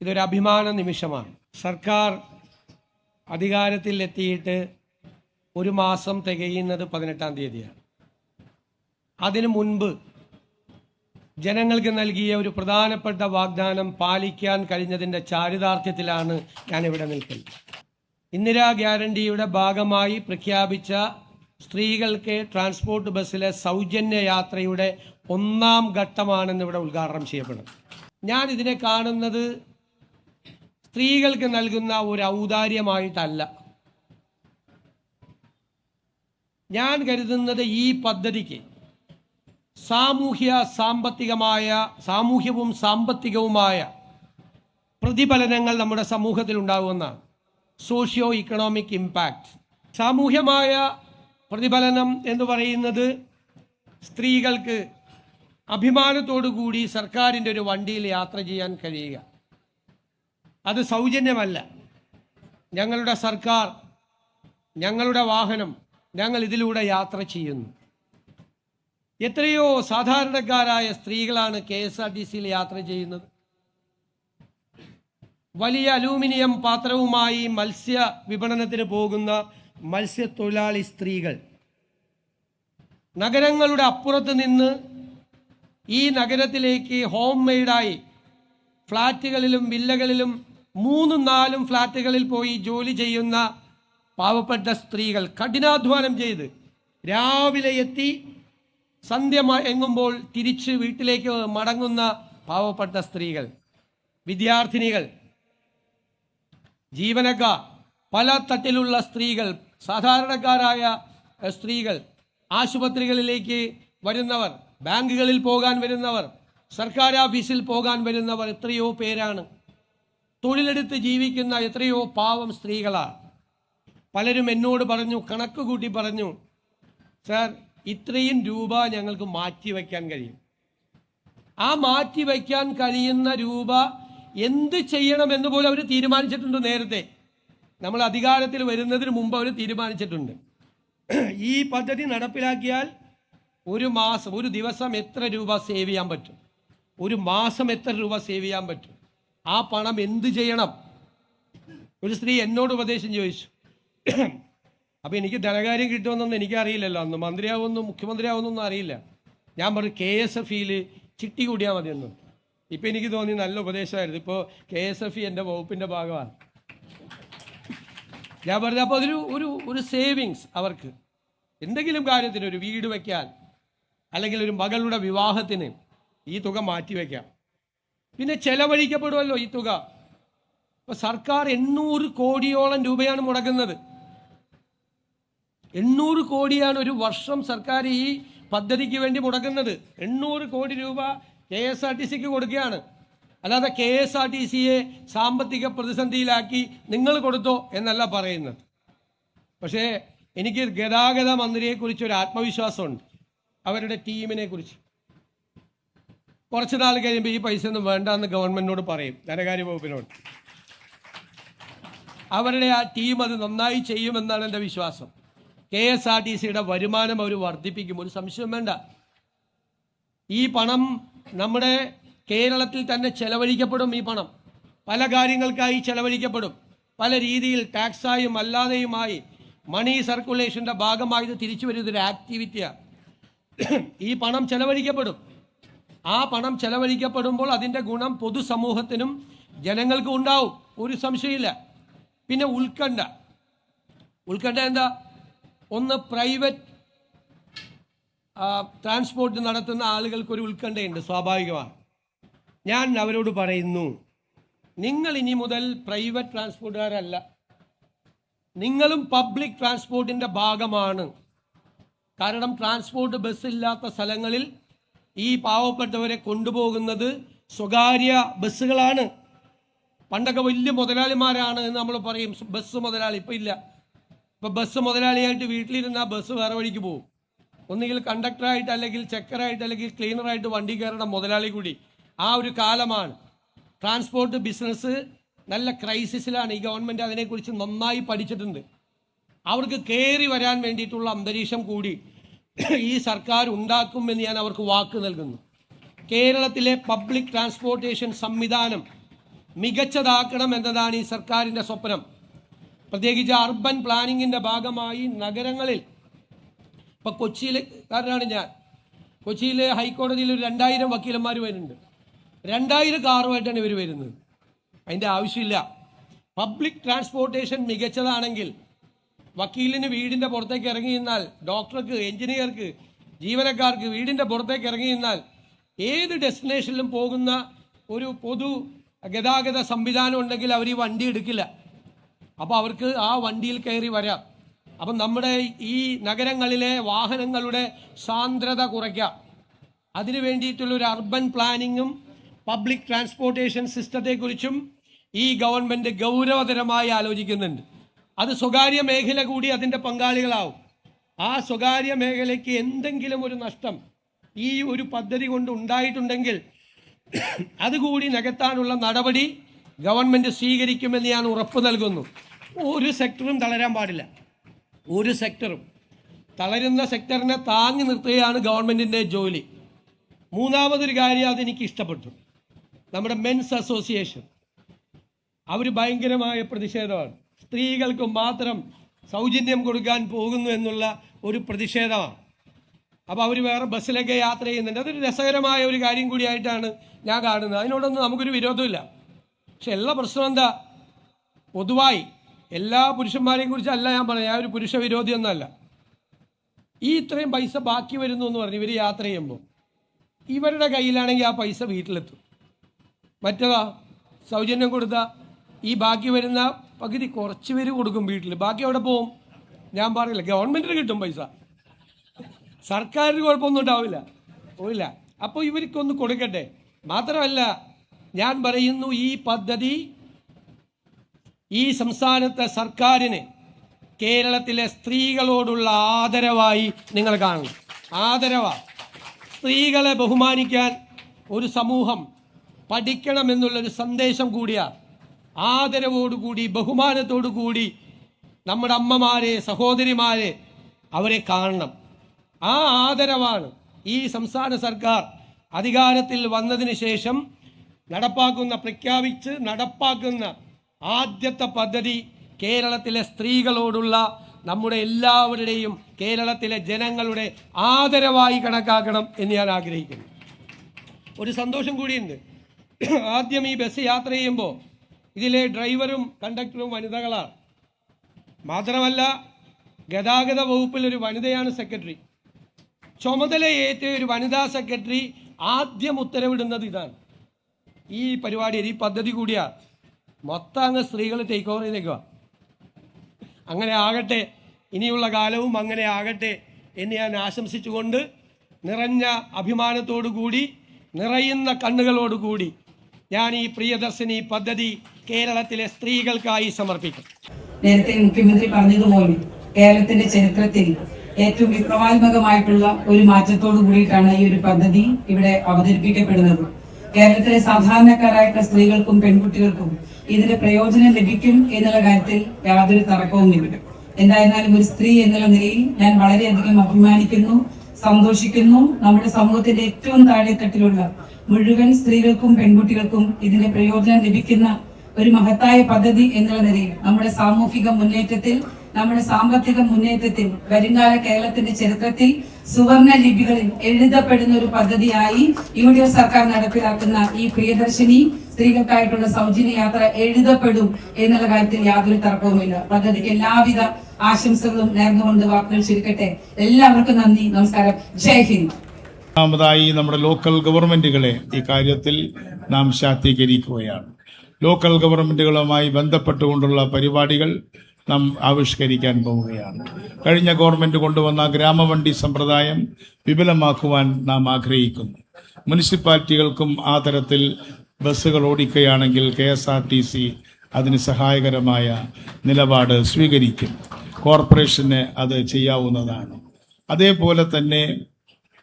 ഇതൊരു അഭിമാന നിമിഷമാണ്. സർക്കാർ അധികാരത്തിൽ എത്തിയിട്ട് ഒരു മാസം തികയുന്നത് 18-ാം തീയതിയാണ്. അതിനു മുൻപ് ജനങ്ങൾക്ക് നൽകിയ ഒരു പ്രധാനപ്പെട്ട വാഗ്ദാനം പാലിക്കാൻ കഴിഞ്ഞതിൻ്റെ ചാരിതാർത്ഥ്യത്തിലാണ് ഞാനിവിടെ നിൽക്കുന്നത്. ഇന്ദിരാ ഗ്യാരണ്ടിയുടെ ഭാഗമായി പ്രഖ്യാപിച്ച സ്ത്രീകൾക്ക് ട്രാൻസ്പോർട്ട് ബസ്സിലെ സൗജന്യ യാത്രയുടെ 1-ാം ഘട്ടമാണെന്ന് ഇവിടെ ഉദ്ഘാടനം ചെയ്യപ്പെടുന്നത്. ഞാൻ ഇതിനെ കാണുന്നത് സ്ത്രീകൾക്ക് നൽകുന്ന ഒരു ഔദാര്യമായിട്ടല്ല. ഞാൻ കരുതുന്നത് ഈ പദ്ധതിക്ക് സാമൂഹ്യവും സാമ്പത്തികവുമായ പ്രതിഫലനങ്ങൾ നമ്മുടെ സമൂഹത്തിൽ ഉണ്ടാകുമെന്നാണ്. Socio economic impact. സാമൂഹ്യമായ പ്രതിഫലനം എന്ന് പറയുന്നത് സ്ത്രീകൾക്ക് അഭിമാനത്തോടുകൂടി സർക്കാരിൻ്റെ ഒരു വണ്ടിയിൽ യാത്ര ചെയ്യാൻ കഴിയുക. അത് സൗജന്യമല്ല. ഞങ്ങളുടെ സർക്കാർ, ഞങ്ങളുടെ വാഹനം, ഞങ്ങൾ ഇതിലൂടെ യാത്ര ചെയ്യുന്നു. എത്രയോ സാധാരണക്കാരായ സ്ത്രീകളാണ് KSRTCയിൽ യാത്ര ചെയ്യുന്നത്. വലിയ അലൂമിനിയം പാത്രവുമായി മത്സ്യ വിപണനത്തിന് പോകുന്ന മത്സ്യത്തൊഴിലാളി സ്ത്രീകൾ നഗരങ്ങളുടെ അപ്പുറത്ത് നിന്ന് ഈ നഗരത്തിലേക്ക് ഹോം മെയ്ഡായി ഫ്ലാറ്റുകളിലും വില്ലകളിലും 3-4 ഫ്ലാറ്റുകളിൽ പോയി ജോലി ചെയ്യുന്ന പാവപ്പെട്ട സ്ത്രീകൾ, കഠിനാധ്വാനം ചെയ്ത് രാവിലെ എത്തി സന്ധ്യ എങ്ങുമ്പോൾ തിരിച്ച് വീട്ടിലേക്ക് മടങ്ങുന്ന പാവപ്പെട്ട സ്ത്രീകൾ, വിദ്യാർത്ഥിനികൾ, ജീവനക്കാർ, പല തട്ടിലുള്ള സ്ത്രീകൾ, സാധാരണക്കാരായ സ്ത്രീകൾ, ആശുപത്രികളിലേക്ക് വരുന്നവർ, ബാങ്കുകളിൽ പോകാൻ വരുന്നവർ, സർക്കാർ ഓഫീസിൽ പോകാൻ വരുന്നവർ, എത്രയോ പേരാണ്. തൊഴിലെടുത്ത് ജീവിക്കുന്ന എത്രയോ പാവം സ്ത്രീകളാണ്. പലരും എന്നോട് പറഞ്ഞു, കണക്ക് കൂട്ടി പറഞ്ഞു, സാർ ഇത്രയും രൂപ ഞങ്ങൾക്ക് മാറ്റിവെക്കാൻ കഴിയും. ആ മാറ്റിവെക്കാൻ കഴിയുന്ന രൂപ എന്ത് ചെയ്യണമെന്ന് പോലും അവർ തീരുമാനിച്ചിട്ടുണ്ട്. നേരത്തെ നമ്മൾ അധികാരത്തിൽ വരുന്നതിന് മുമ്പ് അവർ തീരുമാനിച്ചിട്ടുണ്ട്. ഈ പദ്ധതി നടപ്പിലാക്കിയാൽ ഒരു ദിവസം എത്ര രൂപ സേവ് ചെയ്യാൻ പറ്റും, ഒരു മാസം എത്ര രൂപ സേവ് ചെയ്യാൻ പറ്റും, ആ പണം എന്ത് ചെയ്യണം. ഒരു സ്ത്രീ എന്നോട് ഉപദേശം ചോദിച്ചു. അപ്പം എനിക്ക് ധനകാര്യം കിട്ടുമെന്നൊന്നും എനിക്കറിയില്ലല്ലോ, അന്ന് മന്ത്രിയാവുമെന്നും മുഖ്യമന്ത്രിയാവുമെന്നൊന്നും അറിയില്ല. ഞാൻ പറഞ്ഞു KSFEയിൽ ചിട്ടി കൂടിയാൽ മതിയെന്നും. ഇപ്പം എനിക്ക് തോന്നി നല്ല ഉപദേശമായിരുന്നു. ഇപ്പോൾ KSFE എൻ്റെ വകുപ്പിൻ്റെ ഭാഗമാണ്. ഞാൻ പറഞ്ഞു അപ്പോൾ ഒരു സേവിങ്സ് അവർക്ക് എന്തെങ്കിലും കാര്യത്തിന്, ഒരു വീട് വയ്ക്കാൻ അല്ലെങ്കിൽ ഒരു മകളുടെ വിവാഹത്തിന് ഈ തുക മാറ്റിവെക്കാം. പിന്നെ ചെലവഴിക്കപ്പെടുമല്ലോ ഈ തുക. ഇപ്പോൾ സർക്കാർ 800 കോടിയോളം രൂപയാണ് മുടക്കുന്നത്. 800 കോടിയാണ് ഒരു വർഷം സർക്കാർ ഈ പദ്ധതിക്ക് വേണ്ടി മുടക്കുന്നത്. 800 കോടി രൂപ KSRTCക്ക് കൊടുക്കുകയാണ്. അല്ലാതെ KSRTCയെ സാമ്പത്തിക പ്രതിസന്ധിയിലാക്കി നിങ്ങൾ കൊടുത്തോ എന്നല്ല പറയുന്നത്. പക്ഷേ എനിക്ക് ഗതാഗത മന്ത്രിയെക്കുറിച്ച് ഒരു ആത്മവിശ്വാസമുണ്ട്, അവരുടെ ടീമിനെ കുറിച്ച്. കുറച്ച് നാൾ കഴിയുമ്പോൾ ഈ പൈസ ഒന്നും വേണ്ടെന്ന് ഗവൺമെന്റിനോട് പറയും, ധനകാര്യ വകുപ്പിനോട്. അവരുടെ ആ ടീം അത് നന്നായി ചെയ്യുമെന്നാണ് എൻ്റെ വിശ്വാസം. KSRTCയുടെ വരുമാനം അവർ വർദ്ധിപ്പിക്കും, ഒരു സംശയം വേണ്ട. ഈ പണം നമ്മുടെ കേരളത്തിൽ തന്നെ ചെലവഴിക്കപ്പെടും. ഈ പണം പല കാര്യങ്ങൾക്കായി ചെലവഴിക്കപ്പെടും. പല രീതിയിൽ ടാക്സായും അല്ലാതെയുമായി മണി സർക്കുലേഷൻ്റെ ഭാഗമായി ഇത് തിരിച്ചു വരുന്നൊരു ആക്ടിവിറ്റിയാണ്. ഈ പണം ചെലവഴിക്കപ്പെടും. ആ പണം ചെലവഴിക്കപ്പെടുമ്പോൾ അതിൻ്റെ ഗുണം പൊതുസമൂഹത്തിനും ജനങ്ങൾക്കും ഉണ്ടാവും, ഒരു സംശയമില്ല. പിന്നെ ഉത്കണ്ഠ എന്താ? ഒന്ന്, പ്രൈവറ്റ് ട്രാൻസ്പോർട്ട് നടത്തുന്ന ആളുകൾക്കൊരു ഉത്കണ്ഠയുണ്ട്, സ്വാഭാവികമാണ്. ഞാൻ അവരോട് പറയുന്നു, നിങ്ങൾ ഇനി മുതൽ പ്രൈവറ്റ് ട്രാൻസ്പോർട്ടുകാരല്ല, നിങ്ങളും പബ്ലിക് ട്രാൻസ്പോർട്ടിൻ്റെ ഭാഗമാണ്. കാരണം ട്രാൻസ്പോർട്ട് ബസ്സില്ലാത്ത സ്ഥലങ്ങളിൽ ഈ പാവപ്പെട്ടവരെ കൊണ്ടുപോകുന്നത് സ്വകാര്യ ബസ്സുകളാണ്. പണ്ടൊക്കെ വലിയ മുതലാളിമാരാണ് എന്ന് നമ്മൾ പറയും, ബസ് മുതലാളി. ഇപ്പം ഇല്ല. ഇപ്പം ബസ് മുതലാളിയായിട്ട് വീട്ടിലിരുന്ന ബസ് വേറെ വഴിക്ക് പോകും. ഒന്നുകിൽ കണ്ടക്ടറായിട്ട്, അല്ലെങ്കിൽ ചെക്കറായിട്ട്, അല്ലെങ്കിൽ ക്ലീനറായിട്ട് വണ്ടി കയറണം മുതലാളി കൂടി. ആ ഒരു കാലമാണ്. ട്രാൻസ്പോർട്ട് ബിസിനസ് നല്ല ക്രൈസിസിലാണ്. ഈ ഗവൺമെൻറ് അതിനെക്കുറിച്ച് നന്നായി പഠിച്ചിട്ടുണ്ട്. അവർക്ക് കയറി വരാൻ വേണ്ടിയിട്ടുള്ള അന്തരീക്ഷം കൂടി ഈ സർക്കാർ ഉണ്ടാക്കുമെന്ന് ഞാൻ അവർക്ക് വാക്ക് നൽകുന്നു. കേരളത്തിലെ പബ്ലിക് ട്രാൻസ്പോർട്ടേഷൻ സംവിധാനം മികച്ചതാക്കണം എന്നതാണ് ഈ സർക്കാരിൻ്റെ സ്വപ്നം. പ്രത്യേകിച്ച് അർബൻ പ്ലാനിങ്ങിൻ്റെ ഭാഗമായി നഗരങ്ങളിൽ, ഇപ്പം കൊച്ചിയിലെക്കാരനാണ് ഞാൻ. കൊച്ചിയിലെ ഹൈക്കോടതിയിൽ ഒരു 2000 വക്കീലന്മാർ വരുന്നുണ്ട്. 2000 കാറുമായിട്ടാണ് ഇവർ വരുന്നത്. അതിൻ്റെ ആവശ്യമില്ല. പബ്ലിക് ട്രാൻസ്പോർട്ടേഷൻ മികച്ചതാണെങ്കിൽ വക്കീലിന് വീടിൻ്റെ പുറത്തേക്ക് ഇറങ്ങി നിന്നാൽ, ഡോക്ടർക്ക്, എഞ്ചിനീയർക്ക്, ജീവനക്കാർക്ക് വീടിൻ്റെ പുറത്തേക്ക് ഇറങ്ങി നിന്നാൽ ഏത് ഡെസ്റ്റിനേഷനിലും പോകുന്ന ഒരു പൊതു ഗതാഗത സംവിധാനം ഉണ്ടെങ്കിൽ അവർ ഈ വണ്ടി എടുക്കില്ല. അപ്പോൾ അവർക്ക് ആ വണ്ടിയിൽ കയറി വരാം. അപ്പം നമ്മുടെ ഈ നഗരങ്ങളിലെ വാഹനങ്ങളുടെ സാന്ദ്രത കുറയ്ക്കാം. അതിനു വേണ്ടിയിട്ടുള്ളൊരു അർബൻ പ്ലാനിങ്ങും പബ്ലിക് ട്രാൻസ്പോർട്ടേഷൻ സിസ്റ്റത്തെക്കുറിച്ചും ഈ ഗവൺമെൻറ് ഗൗരവതരമായി ആലോചിക്കുന്നുണ്ട്. അത് സ്വകാര്യ മേഖല കൂടി അതിൻ്റെ പങ്കാളികളാവും. ആ സ്വകാര്യ മേഖലയ്ക്ക് എന്തെങ്കിലും ഒരു നഷ്ടം ഈ ഒരു പദ്ധതി കൊണ്ട് ഉണ്ടായിട്ടുണ്ടെങ്കിൽ അതുകൂടി നികത്താനുള്ള നടപടി ഗവൺമെൻറ് സ്വീകരിക്കുമെന്ന് ഞാൻ ഉറപ്പ് നൽകുന്നു. ഒരു സെക്ടറും തളരാൻ പാടില്ല. ഒരു സെക്ടറും തളരുന്ന സെക്ടറിനെ താങ്ങി നിർത്തുകയാണ് ഗവൺമെൻറ്റിൻ്റെ ജോലി. മൂന്നാമതൊരു കാര്യം അതെനിക്ക് ഇഷ്ടപ്പെട്ടു. നമ്മുടെ മെൻസ് അസോസിയേഷൻ അവർ ഭയങ്കരമായ പ്രതിഷേധമാണ്. സ്ത്രീകൾക്ക് മാത്രം സൗജന്യം കൊടുക്കാൻ പോകുന്നു എന്നുള്ള ഒരു പ്രതിഷേധമാണ്. അപ്പോൾ അവർ വേറെ ബസ്സിലൊക്കെ യാത്ര ചെയ്യുന്നുണ്ട്. അതൊരു രസകരമായ ഒരു കാര്യം കൂടിയായിട്ടാണ് ഞാൻ കാണുന്നത്. അതിനോടൊന്നും നമുക്കൊരു വിരോധമില്ല. പക്ഷെ എല്ലാ പ്രശ്നം എന്താ, പൊതുവായി എല്ലാ പുരുഷന്മാരെയും കുറിച്ചല്ല ഞാൻ പറഞ്ഞത്. ഞാൻ ഒരു പുരുഷ വിരോധിയൊന്നുമല്ല. ഈ ഇത്രയും പൈസ ബാക്കി വരുന്നു എന്ന് പറഞ്ഞ് ഇവർ യാത്ര ചെയ്യുമ്പോൾ ഇവരുടെ കയ്യിലാണെങ്കിൽ ആ പൈസ വീട്ടിലെത്തും. മറ്റേതാ സൗജന്യം കൊടുത്താൽ ഈ ബാക്കി വരുന്ന പകുതി കുറച്ച് പേര് കൊടുക്കും വീട്ടിൽ. ബാക്കി അവിടെ പോവും. ഞാൻ പറയില്ല, ഗവൺമെൻറ്റിന് കിട്ടും പൈസ, സർക്കാരിന് കുഴപ്പമൊന്നും ഉണ്ടാവില്ല, പോയില്ല. അപ്പോൾ ഇവർക്കൊന്ന് കൊടുക്കട്ടെ. മാത്രമല്ല ഞാൻ പറയുന്നു, ഈ പദ്ധതി ഈ സംസ്ഥാനത്തെ സർക്കാരിന് കേരളത്തിലെ സ്ത്രീകളോടുള്ള ആദരവായി നിങ്ങൾ കാണണം. ആദരവാണ്. സ്ത്രീകളെ ബഹുമാനിക്കാൻ ഒരു സമൂഹം പഠിക്കണമെന്നുള്ളൊരു സന്ദേശം കൂടിയാണ്. ആദരവോടുകൂടി ബഹുമാനത്തോടു കൂടി നമ്മുടെ അമ്മമാരെ, സഹോദരിമാരെ അവരെ കാണണം. ആ ആദരവാണ് ഈ സംസ്ഥാന സർക്കാർ അധികാരത്തിൽ വന്നതിന് ശേഷം പ്രഖ്യാപിച്ച് നടപ്പാക്കുന്ന ആദ്യത്തെ പദ്ധതി കേരളത്തിലെ സ്ത്രീകളോടുള്ള നമ്മുടെ എല്ലാവരുടെയും കേരളത്തിലെ ജനങ്ങളുടെ ആദരവായി കണക്കാക്കണം എന്ന് ഞാൻ ആഗ്രഹിക്കുന്നു. ഒരു സന്തോഷം കൂടിയുണ്ട്. ആദ്യം ഈ ബസ് യാത്ര ചെയ്യുമ്പോൾ ഇതിലെ ഡ്രൈവറും കണ്ടക്ടറും വനിതകളാണ്. മാത്രമല്ല ഗതാഗത വകുപ്പിൽ ഒരു വനിതയാണ് സെക്രട്ടറി. ചുമതലയേറ്റ ഒരു വനിതാ സെക്രട്ടറി ആദ്യം ഉത്തരവിടുന്നത് ഇതാണ്. ഈ പരിപാടിയിൽ ഈ പദ്ധതി കൂടിയാണ്. മൊത്തം അങ്ങ് സ്ത്രീകൾ ടേക്ക് ഓവർ ചെയ്തേക്കുക. അങ്ങനെ ആകട്ടെ, ഇനിയുള്ള കാലവും അങ്ങനെ ആകട്ടെ എന്ന് ഞാൻ ആശംസിച്ചുകൊണ്ട് നിറഞ്ഞ അഭിമാനത്തോടുകൂടി, നിറയുന്ന കണ്ണുകളോടുകൂടി ഞാൻ ഈ പ്രിയദർശിനി പദ്ധതി കേരളത്തിലെ സ്ത്രീകൾക്കായി സമർപ്പിക്കും. നേരത്തെ മുഖ്യമന്ത്രി പറഞ്ഞതുപോലെ കേരളത്തിന്റെ ചരിത്രത്തിൽ ഏറ്റവും വിപ്ലവാത്മകമായിട്ടുള്ള ഒരു മാറ്റത്തോടു കൂടിയിട്ടാണ് ഈ ഒരു പദ്ധതി ഇവിടെ അവതരിപ്പിക്കപ്പെടുന്നത്. കേരളത്തിലെ സാധാരണക്കാരായിട്ടുള്ള സ്ത്രീകൾക്കും പെൺകുട്ടികൾക്കും ഇതിന്റെ പ്രയോജനം ലഭിക്കും എന്നുള്ള കാര്യത്തിൽ യാതൊരു തർക്കവുമില്ല. എന്തായിരുന്നാലും ഒരു സ്ത്രീ എന്നുള്ള നിലയിൽ ഞാൻ വളരെയധികം അഭിമാനിക്കുന്നു, സന്തോഷിക്കുന്നു. നമ്മുടെ സമൂഹത്തിന്റെ ഏറ്റവും താഴെത്തട്ടിലുള്ള മുഴുവൻ സ്ത്രീകൾക്കും പെൺകുട്ടികൾക്കും ഇതിന്റെ പ്രയോജനം ലഭിക്കുന്ന ഒരു മഹത്തായ പദ്ധതി എന്നുള്ള നിലയിൽ നമ്മുടെ സാമൂഹിക മുന്നേറ്റത്തിൽ, നമ്മുടെ സാമ്പത്തിക മുന്നേറ്റത്തിൽ, വരുംകാല കേരളത്തിന്റെ ചരിത്രത്തിൽ സുവർണ ലിപികളിൽ എഴുതപ്പെടുന്ന ഒരു പദ്ധതിയായി UDF സർക്കാർ നടപ്പിലാക്കുന്ന ഈ പ്രിയദർശിനി സ്ത്രീകൾക്കായിട്ടുള്ള സൗജന്യ യാത്ര എഴുതപ്പെടും എന്നുള്ള കാര്യത്തിൽ യാതൊരു തർക്കവുമില്ല. പദ്ധതിക്ക് എല്ലാവിധ ആശംസകളും നേർന്നുകൊണ്ട് വാക്കുകൾ ചുരുക്കട്ടെ. എല്ലാവർക്കും നന്ദി, നമസ്കാരം, ജയ് ഹിന്ദ്. ഒന്നാമതായി നമ്മുടെ ലോക്കൽ ഗവൺമെന്റുകളെ ഈ കാര്യത്തിൽ നാം ശാക്തീകരിക്കുകയാണ്. ലോക്കൽ ഗവൺമെന്റുകളുമായി ബന്ധപ്പെട്ടുകൊണ്ടുള്ള പരിപാടികൾ നാം ആവിഷ്കരിക്കാൻ പോവുകയാണ്. കഴിഞ്ഞ ഗവൺമെന്റ് കൊണ്ടുവന്ന ഗ്രാമവണ്ടി സമ്പ്രദായം വിപുലമാക്കുവാൻ നാം ആഗ്രഹിക്കുന്നു. മുനിസിപ്പാലിറ്റികൾക്കും ആ തരത്തിൽ ബസ്സുകൾ ഓടിക്കുകയാണെങ്കിൽ KSRTC അതിന് സഹായകരമായ നിലപാട് സ്വീകരിക്കും. കോർപ്പറേഷന് അത് ചെയ്യാവുന്നതാണ്. അതേപോലെ തന്നെ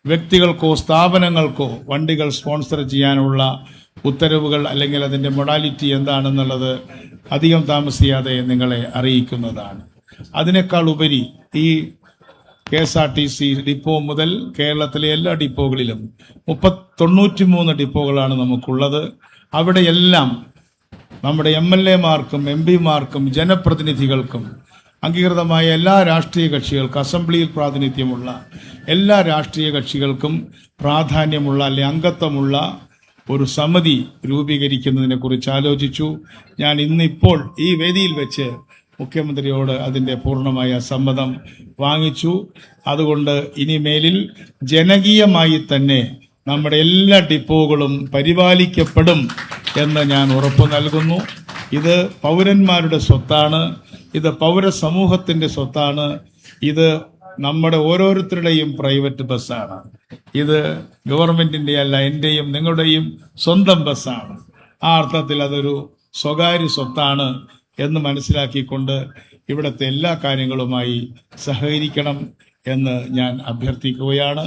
വ്യക്തികൾക്കോ സ്ഥാപനങ്ങൾക്കോ വണ്ടികൾ സ്പോൺസർ ചെയ്യാനുള്ള ഉത്തരവുകൾ അല്ലെങ്കിൽ അതിൻ്റെ മൊഡാലിറ്റി എന്താണെന്നുള്ളത് അധികം താമസിയാതെ നിങ്ങളെ അറിയിക്കുന്നതാണ്. അതിനേക്കാൾ ഉപരി ഈ KSRTC ഡിപ്പോ മുതൽ കേരളത്തിലെ എല്ലാ ഡിപ്പോകളിലും 93 ഡിപ്പോകളാണ് നമുക്കുള്ളത്. അവിടെയെല്ലാം നമ്മുടെ MLA-മാർക്കും MP-മാർക്കും ജനപ്രതിനിധികൾക്കും അംഗീകൃതമായ എല്ലാ രാഷ്ട്രീയ കക്ഷികൾക്കും അസംബ്ലിയിൽ പ്രാതിനിധ്യമുള്ള എല്ലാ രാഷ്ട്രീയ കക്ഷികൾക്കും പ്രാധാന്യമുള്ള അല്ലെങ്കിൽ അംഗത്വമുള്ള ഒരു സമിതി രൂപീകരിക്കുന്നതിനെ കുറിച്ച് ആലോചിച്ചു. ഞാൻ ഇന്നിപ്പോൾ ഈ വേദിയിൽ വെച്ച് മുഖ്യമന്ത്രിയോട് അതിന്റെ പൂർണ്ണമായ സമ്മതം വാങ്ങിച്ചു. അതുകൊണ്ട് ഇനിമേലിൽ ജനകീയമായി തന്നെ നമ്മുടെ എല്ലാ ഡിപ്പോകളും പരിപാലിക്കപ്പെടും എന്ന് ഞാൻ ഉറപ്പു നൽകുന്നു. ഇത് പൗരന്മാരുടെ സ്വത്താണ്, ഇത് പൗരസമൂഹത്തിന്റെ സ്വത്താണ്, ഇത് നമ്മുടെ ഓരോരുത്തരുടെയും പ്രൈവറ്റ് ബസ്സാണ്. ഇത് ഗവൺമെന്റിന്റെ അല്ല, എന്റെയും നിങ്ങളുടെയും സ്വന്തം ബസ്സാണ്. ആ അർത്ഥത്തിൽ അതൊരു സ്വകാര്യ സ്വത്താണ് എന്ന് മനസ്സിലാക്കിക്കൊണ്ട് ഇവിടുത്തെ എല്ലാ കാര്യങ്ങളുമായി സഹകരിക്കണം എന്ന് ഞാൻ അഭ്യർത്ഥിക്കുകയാണ്.